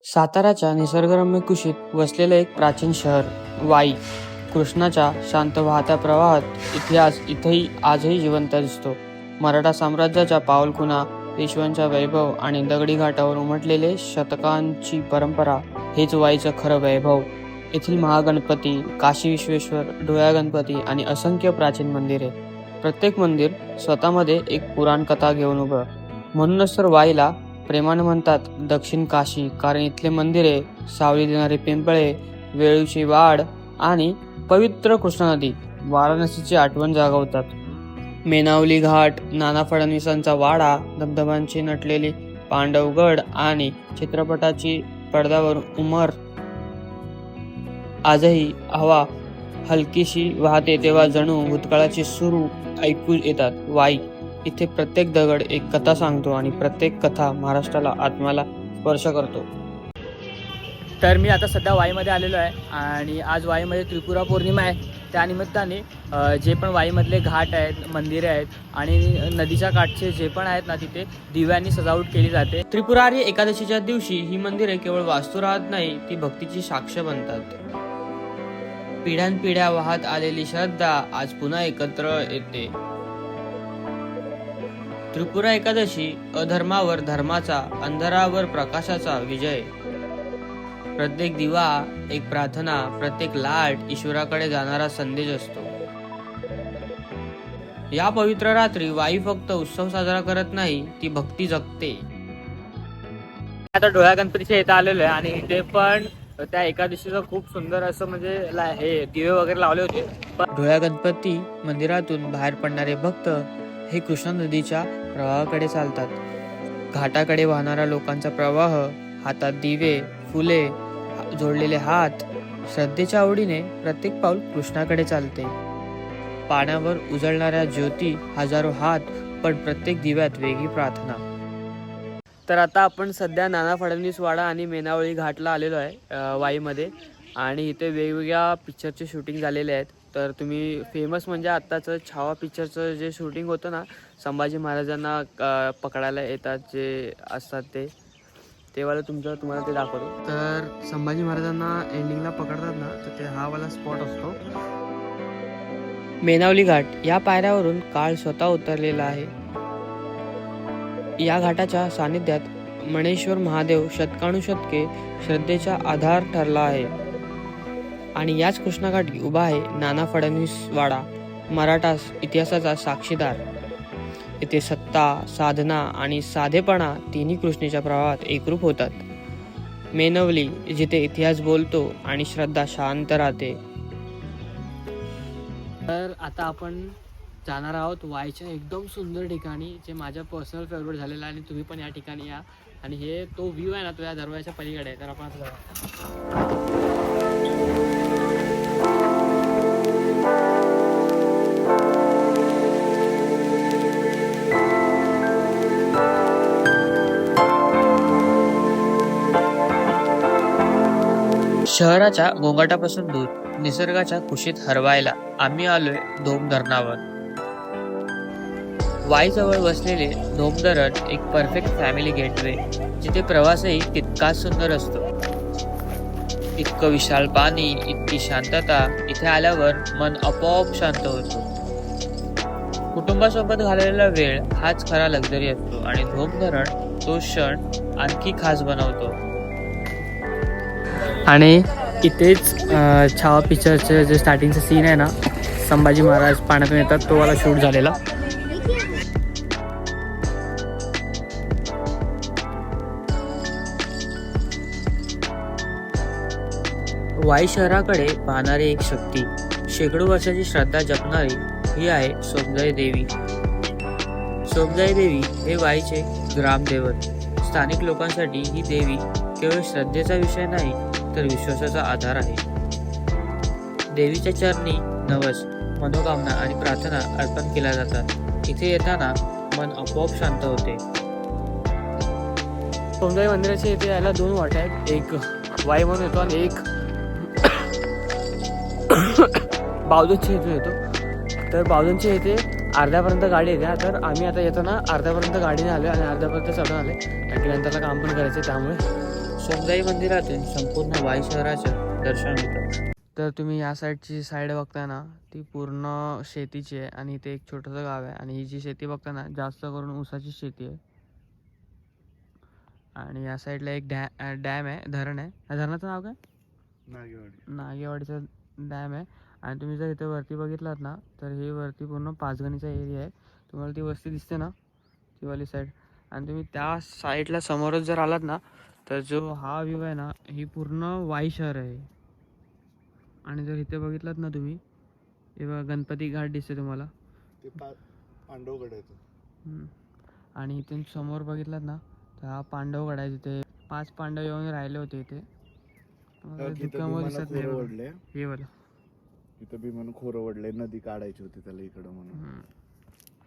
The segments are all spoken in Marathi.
साताराच्या निसर्गरम्य कुशीत वसलेलं एक प्राचीन शहर वाई. कृष्णाच्या शांत वाहत्या प्रवाहात इतिहास इथेही आजही जिवंत दिसतो. मराठा साम्राज्याच्या पावलखुणा, पेशव्यांचा वैभव आणि दगडी घाटावर उमटलेले शतकांची परंपरा हेच वाईचं खरं वैभव. येथील महागणपती, काशी विश्वेश्वर, डोळ्या गणपती आणि असंख्य प्राचीन मंदिरे. प्रत्येक मंदिर स्वतःमध्ये एक पुराण कथा घेऊन उभं. म्हणूनच तर वाईला प्रेमाने म्हणतात दक्षिण काशी, कारण इथले मंदिरे, सावली देणारे पिंपळे, वेळूची वाड आणि पवित्र कृष्णा नदी वाराणसीची आठवण जागवतात. मेनावली घाट, नाना फडणवीसांचा वाडा, धबधब्यांची नटलेली पांडवगड आणि चित्रपटाची पडद्यावर उमर. आजही हवा हलकीशी वाहते तेव्हा जणू भूतकाळाची सुरू ऐकू येतात. वाई इथे प्रत्येक दगड एक कथा सांगतो आणि प्रत्येक कथा महाराष्ट्राला आत्म्याला स्पर्श करतो. तर मी आता सध्या वाईमध्ये आलेलो आहे आणि आज वाईमध्ये त्रिपुरा पौर्णिमा आहे. त्यानिमित्ताने जे पण वाईमधले घाट आहेत, मंदिरे आहेत आणि नदीच्या काठचे जे पण आहेत ना, तिथे दिव्यांनी सजावट केली जाते. त्रिपुरारी एकादशीच्या दिवशी ही मंदिरे केवळ वास्तू राहत नाही, ती भक्तीची साक्ष बनतात. पिढ्यानपिढ्या वाहत आलेली श्रद्धा आज पुन्हा एकत्र येते. त्रिपुरा एकादशी अधर्मावर धर्माचा, अंधारावर प्रकाशाचा विजय. प्रत्येक दिवा एक प्रार्थना, प्रत्येक लाट ईश्वराकडे जाणारा संदेश असतो. या पवित्र रात्री वाई फक्त उत्सव साजरा करत नाही, ती भक्ती जगते. आता डोळ्या गणपतीच्या इथे आलेलो आहे आणि इथे पण त्या एकादशीचं खूप सुंदर असं म्हणजे हे दिवे वगैरे लावले होते. डोळ्या गणपती मंदिरातून बाहेर पडणारे भक्त हे कृष्णा नदीच्या प्रवाहाकडे चालतात. घाटाकडे वाहणारा लोकांचा प्रवाह, हातात दिवे, फुले, जोडलेले हात, श्रद्धेच्या आवडीने प्रत्येक पाऊल कृष्णाकडे चालते. पाण्यावर उजळणाऱ्या ज्योती, हजारो हात, पण प्रत्येक दिव्यात वेगळी प्रार्थना. तर आता आपण सध्या नाना फडणवीस वाडा आणि मेनावळी घाटला आलेलो आहे वाईमध्ये आणि इथे वेगवेगळ्या पिक्चरचे शूटिंग झालेले आहेत. तर तुम्ही फेमस म्हणजे आत्ताचं छावा पिक्चरचं जे शूटिंग होतं ना, संभाजी महाराजांना पकडायला येतात जे असतात ते वाला तुम्हाला ते दाखवतो. तर संभाजी महाराजांना एंडिंगला पकडतात ना, तर ते हा वाला स्पॉट असतो. मेनावली घाट या पायऱ्यावरून काळ स्वतः उतरलेला आहे. या घाटाच्या सानिध्यात मणेश्वर महादेव शतकानुशतके श्रद्धेचा आधार ठरला आहे. आणि याच कृष्णाघाटी उभा आहे नाना फडणवीस वाडा, मराठा इतिहासाचा साक्षीदार. येथे सत्ता, साधना आणि साधेपणा तिन्ही कृष्णेच्या प्रवाहात एकरूप होतात. मेनवली जिथे इतिहास बोलतो आणि श्रद्धा शांत राहते. तर आता आपण जाणार आहोत वाईच्या एकदम सुंदर ठिकाणी, जे माझ्या पर्सनल फेवरेट झालेलं आहे आणि तुम्ही पण या ठिकाणी या. आणि हे तो व्ह्यू आहे ना, तो या दरवाजाच्या पलीकडे आहे. तर आपण आता जाऊया. शहराच्या गोंगाटापासून दूर निसर्गाच्या कुशीत हरवायला आम्ही आलोय धोम धरणावर. वाईजवळ वसलेले धोम धरण एक परफेक्ट फॅमिली गेटवे, जिथे प्रवासही तितकाच सुंदर असतो. इतकं विशाल पाणी, इतकी शांतता, इथे आल्यावर मन आपोआप शांत होतो. कुटुंबासोबत घालवलेला वेळ हाच खरा लक्झरी असतो आणि धोम धरण तो क्षण आणखी खास बनवतो. आणि इथेच छावा पिक्चरचं जे स्टार्टिंगचं सीन आहे ना, संभाजी महाराज पाण्यातून येतात, तो वाला शूट झालेला. वाई शहराकडे पाहणारी एक शक्ती, शेकडो वर्षाची श्रद्धा जपणारी, ही आहे सोमजाई देवी. सोमजाई देवी हे वाईचे ग्रामदैवत. स्थानिक लोकांसाठी ही देवी केवळ श्रद्धेचा विषय नाही, तर विश्वासाचा आधार आहे. देवीच्या चरणी नवस, मनोकामना आणि प्रार्थना अर्पण केल्या जातात. इथे येताना मन आपोआप शांत होते. सोमजाई मंदिराच्या इथे यायला 2 वाटा आहेत. एक वाई म्हणून येतो आणि एक बावधनच्या इथून येतो. तर बावधनच्या इथे अर्ध्यापर्यंत गाडी येते. तर आम्ही आता येताना अर्ध्यापर्यंत गाडीने आलो आणि अर्ध्यापर्यंत चढून आले, कारण की नंतरला काम पण करायचं, त्यामुळे सोमजाई मंदिरातून संपूर्ण वाई शहराचं दर्शन होतं. तर तुम्ही या साईडची साईड बघताय ना, ती पूर्ण शेतीची आहे आणि इथे एक छोटंसं गाव आहे आणि ही जी शेती बघताय ना, जास्त करून ऊसाची शेती आहे. आणि या साईडला एक डॅम आहे, धरण आहे. या धरणाचं नाव काय? नागेवाडीचा डॅम आहे. आणि तुम्ही जर इथे वरती बघितलात ना, तर हे वरती पूर्ण पाचगणीचा एरिया आहे. तुम्हाला ती वस्ती दिसते ना, ती वाली साईड. आणि तुम्ही त्या साईडला समोरच जर आलात ना, तर जो हा व्ह्यू आहे ना, ही पूर्ण वाई शहर आहे. आणि जर इथे बघितलात ना तुम्ही, हे बघा गणपती घाट दिसते तुम्हाला, ते पांडवगड आहे तो. आणि इथून समोर बघितलात ना, तर हा पांडवगड आहे. तिथे 5 पांडव येऊन राहिले होते इथे. दुःखामुळे दिसत नाही बघा. हे वाला इथं भीमानं खोरं ओढलंय, नदी काढायची होती त्याला इकडं म्हणून.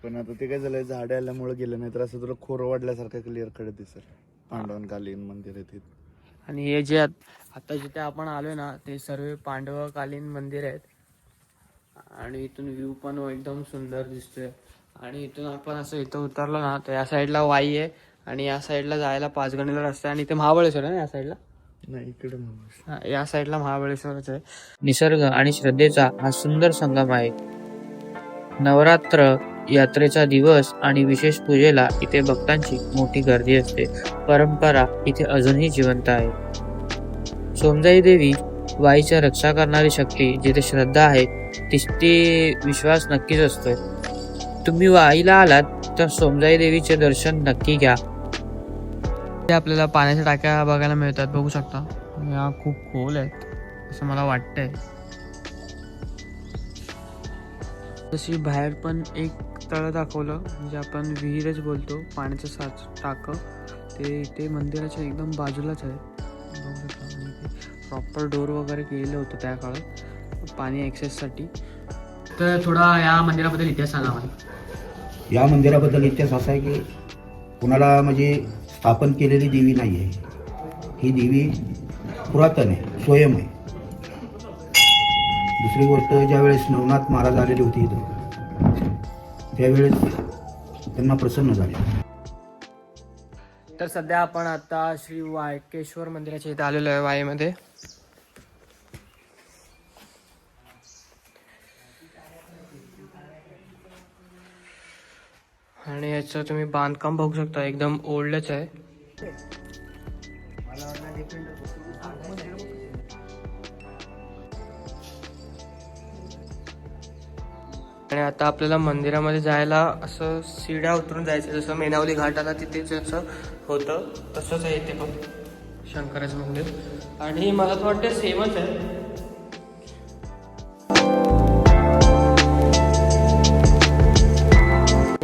पण आता ते काय झालंय, झाडे आल्यामुळे गेलं, नाही तर असं तुला खोरं वाढल्यासारखं क्लिअर कडे दिसेल. पांडवांकालीन मंदिर आहे तिथे. आणि हे जे आता जिथे आपण आलोय ना, ते सर्व पांडवकालीन मंदिर आहेत. आणि इथून व्ह्यू पण एकदम सुंदर दिसतोय. आणि इथून आपण असं इथं उतरलो ना, तर या साईडला वाई आहे आणि या साईडला जायला पाचगणीला रस्ता आहे. आणि इथे महाबळेश्वर आहे ना, या साईडला. नाही, इकडे या साईडला महाबळेश्वरच आहे. निसर्ग आणि श्रद्धेचा हा सुंदर संगम आहे. नवरात्र यात्रेचा दिवस आणि विशेष पूजेला इथे भक्तांची मोठी गर्दी असते. परंपरा इथे अजूनही जिवंत आहे. सोमजाई देवी वाईच्या रक्षा करणारी शक्ती. जिथे श्रद्धा आहे तिथे विश्वास नक्कीच असतोय. तुम्ही वाईला आलात तर सोमजाई देवीचे दर्शन नक्की घ्या. आपल्याला पाण्याच्या टाक्या बघायला मिळतात, बघू शकता. या खूप खोल आहेत असं मला वाटतंय. तशी बाहेर पण एक तळ दाखवलं, म्हणजे आपण विहीरच बोलतो, पाण्याचं टाकं. ते मंदिराच्या एकदम बाजूलाच आहे, बघू शकता. आणि ते प्रॉपर डोर वगैरे केलेलं होतं त्या काळात पाणी ॲक्सेससाठी. तर थोडा या मंदिराबद्दल इतिहास सांगा मला. या मंदिराबद्दल इतिहास असा आहे की कुणाला म्हणजे स्थापन केलेली देवी नाही आहे. ही देवी पुरातन आहे, स्वयं आहे. दुसरी गोष्ट, ज्यावेळेस नवनाथ महाराज आलेले होते इथं, त्यावेळेस त्यांना प्रसन्न झाले. तर सध्या आपण आता श्री वाळकेश्वर मंदिराच्या इथे आलेलो आहे, वाईमध्ये. आणि याचं तुम्ही बांधकाम बघू शकता, एकदम ओल्डच आहे. आणि आता आपल्याला मंदिरामध्ये जायला असं सीड्या उतरून जायचं, जसं मेनावली घाट आला तिथे जसं होतं तसंच आहे इथे पण शंकराचं मंदिर. आणि मला तर वाटतं सेमच आहे.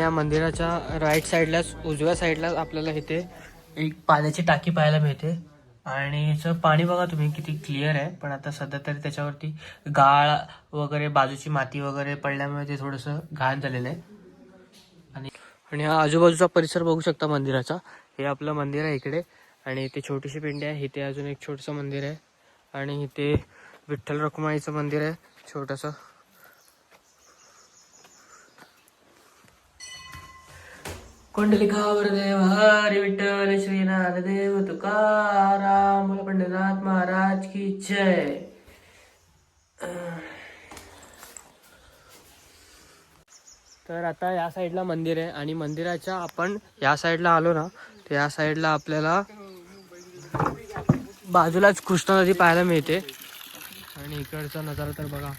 या मंदिराच्या राईट साईडलाच, उजव्या साईडलाच आपल्याला इथे एक पाण्याची टाकी पाहायला मिळते. आणि याचं पाणी बघा तुम्ही किती क्लिअर आहे. पण आता सध्या तरी त्याच्यावरती गाळ वगैरे, बाजूची माती वगैरे पडल्यामुळे ते थोडंसं घाण झालेलं आहे. आणि हा आजूबाजूचा परिसर बघू शकता मंदिराचा. हे आपलं मंदिर आहे इकडे, आणि इथे छोटीशी पिंडी आहे. इथे अजून एक छोटंसं मंदिर आहे, आणि इथे विठ्ठल रखुमाईचं मंदिर आहे छोटंसं. कुंडलिकावर देव हरी विठ्ठल श्रीनाथ देव तुकाराम पंढरीनाथ महाराज की जय. तर आता या साईडला मंदिर आहे, आणि मंदिराच्या आपण या साईडला आलो ना, तर या साईडला आपल्याला बाजूलाच कृष्णा नदी पाहायला मिळते. आणि इकडचा नजारा तर बघा.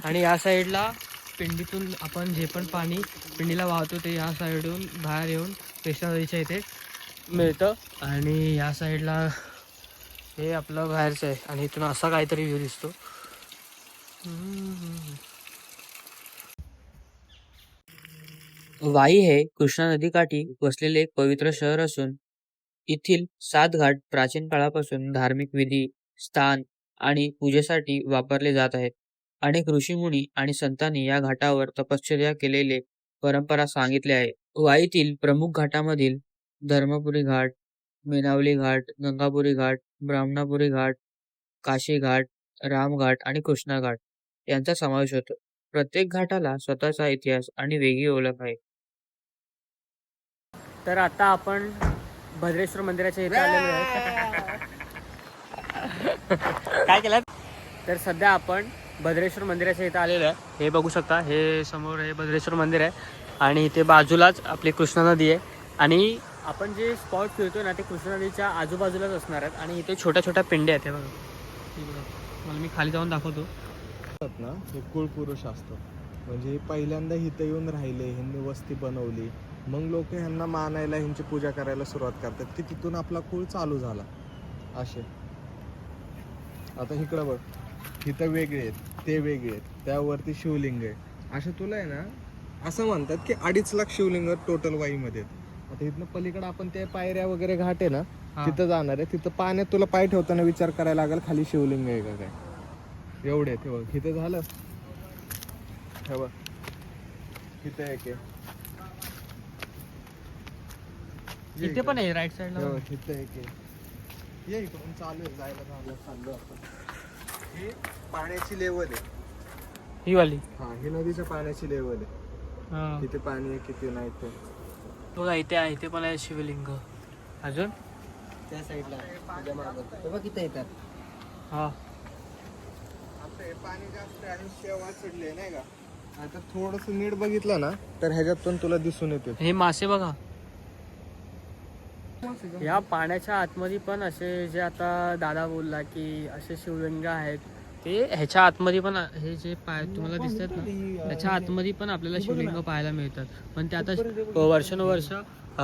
आणि या साईडला पिंडीतून आपण जे पण पाणी पिंडीला वाहतो ते या साईडून बाहेर येऊन कृष्णा नदीच्या इथे मिळतं. आणि या साईडला हे आपलं बाहेरचं आहे, आणि इथून असा काहीतरी व्ह्यू दिसतो. वाई हे कृष्णा नदीकाठी वसलेले एक पवित्र शहर असून येथील 7 घाट प्राचीन काळापासून धार्मिक विधी, स्थान आणि पूजेसाठी वापरले जात आहेत. अनेक ऋषीमुनी आणि संतांनी या घाटावर तपश्चर्या केलेले परंपरा सांगितले आहे. वाईतील प्रमुख घाटामधील धर्मपुरी घाट, मेनावली घाट, गंगापुरी घाट, ब्राह्मणापुरी घाट, काशी घाट, रामघाट आणि कृष्णा घाट यांचा समावेश होतो. प्रत्येक घाटाला स्वतःचा इतिहास आणि वेगळी ओळख आहे. तर आता आपण भद्रेश्वर मंदिराच्या इथे आलेलो आहे. काय केलं? तर सध्या आपण भद्रेश्वर मंदिराच्या इथे आलेलो आहे. हे बघू शकता, हे समोर हे भद्रेश्वर मंदिर आहे आणि इथे बाजूलाच आपली कृष्णा नदी आहे. आणि आपण जे स्पॉट फिरतो ना ते कृष्णा नदीच्या आजूबाजूलाच असणार आहेत. आणि इथे छोट्या छोट्या पिंड्या आहेत. हे बघा, हे बघा. मला मी खाली जाऊन दाखवतो. ना हे कुळपुरुष असतं, म्हणजे पहिल्यांदा इथं येऊन राहिले, ह्यांनी वस्ती बनवली, मग लोक ह्यांना मानायला, ह्यांची पूजा करायला सुरुवात करतात की तिथून आपला कुळ चालू झाला. असे आता इकडं बघ, इथं वेगळे आहेत, ते वेगळे आहेत, त्यावरती शिवलिंग आहे. असे तुला आहे ना असं म्हणतात की 2.5 लाख शिवलिंग टोटल वाईमध्ये आहेत. आता इथनं पलीकडे आपण ते पायऱ्या वगैरे घाट आहे ना, तिथं जाणार आहे. तिथं पाण्यात तुला पाय ठेवताना विचार करायला लागेल खाली शिवलिंग आहे का काय. एवढे ते बघ, इथं झालं, हे बघ इथं एक आहे, इथे पण आहे राईट साईडला. हे बघ, इथं एक आहे. ये इकडून चालू आहे, जायला चाललो आपण. ही पाण्याची लेवल आहे. ही वाली. हा, ही नदीच्या पाण्याची लेवल आहे. किती पाणी आहे किती नाही ते बघा इथे आहे, इथे पण आहे शिवलिंग. अजून त्या साईडला किती येतात. हा, आता हे पाणी जास्त आहे आणि शेवाळ चढले नाही का. आता थोडस नीट बघितलं ना तर ह्याच्यात पण तुला दिसून येते. हे मासे बघा. या पाण्याच्या आतमध्ये पण असे जे आता दादा बोलला की असे शिवलिंग आहेत, ते ह्याच्या आतमध्ये पण हे जे पाय तुम्हाला दिसतात ना त्याच्या आतमध्ये पण आपल्याला शिवलिंग पाहायला मिळतात. पण ते आता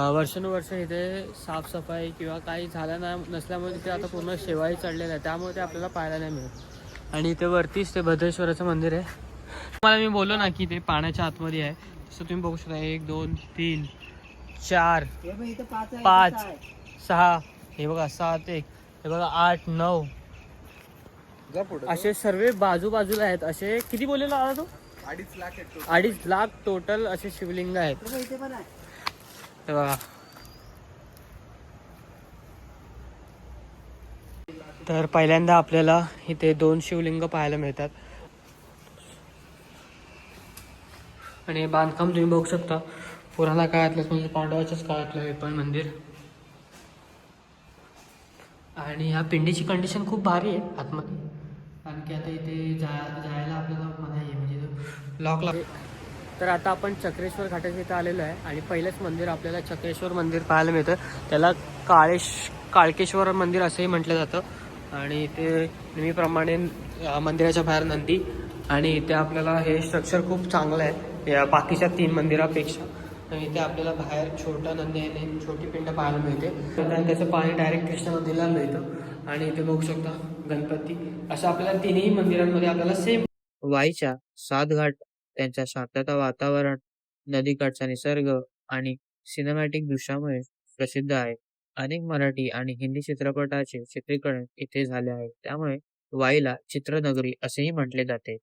वर्षानुवर्ष इथे साफसफाई किंवा काही झालं नसल्यामुळे ते आता पूर्ण शेवाळी चढलेलं आहे, त्यामुळे ते आपल्याला पाहायला नाही मिळत. आणि इथे वरतीच ते भद्रेश्वराचं मंदिर आहे. मला मी बोललो ना की ते पाण्याच्या आतमध्ये आहे, तसं तुम्ही बघू शकता. 1 2 3 4 5 6 हे बघा 7 1 हे बघा 8 9 जा पुढे. असे सर्व बाजूबाजूला आहेत. असे किती बोललेला आला तो? 2.5 लाख आहे total. 2.5 लाख टोटल असे शिवलिंग आहेत. हे बघा. तर पहिल्यांदा आपल्याला इथे 2 शिवलिंग पाहायला मिळतात. आणि हे बांधकाम तुम्ही बघू शकता, पुराणा काळातलं म्हणजे पांडवाच्याच काळातलं हे पण मंदिर. आणि ह्या पिंडीची कंडिशन खूप भारी आहे आतमध्ये. कारण की आता इथे जायला आपल्याला मनाई आहे, म्हणजे लॉक लाग. तर आता आपण चक्रेश्वर घाटाच्या इथं आलेलो आहे आणि पहिलंच मंदिर आपल्याला चक्रेश्वर मंदिर पाहायला मिळतं. त्याला काळकेश्वर मंदिर असंही म्हटलं जातं. आणि इथे नेहमीप्रमाणे मंदिराच्या बाहेर नंदी. आणि इथे आपल्याला हे स्ट्रक्चर खूप चांगलं आहे या बाकीच्या 3 मंदिरापेक्षा. आणि इथे आपल्याला बाहेर छोटा नंदी आहे, छोटी पिंड पाहायला मिळते. आणि त्याचं पाणी डायरेक्ट कृष्णा नदीला मिळतं. आणि इथे बघू शकता गणपती. असं आपल्याला 3ही मंदिरांमध्ये आपल्याला सेम वाईच्या 7 घाट, त्यांच्या शांतता वातावरण, नदीकाठचा निसर्ग आणि सिनेमॅटिक दृश्यामुळे प्रसिद्ध आहे. अनेक मराठी आणि हिंदी चित्रपटाचे चित्रीकरण इथे झाले आहे, त्यामुळे वाईला चित्रनगरी असेही म्हटले जाते.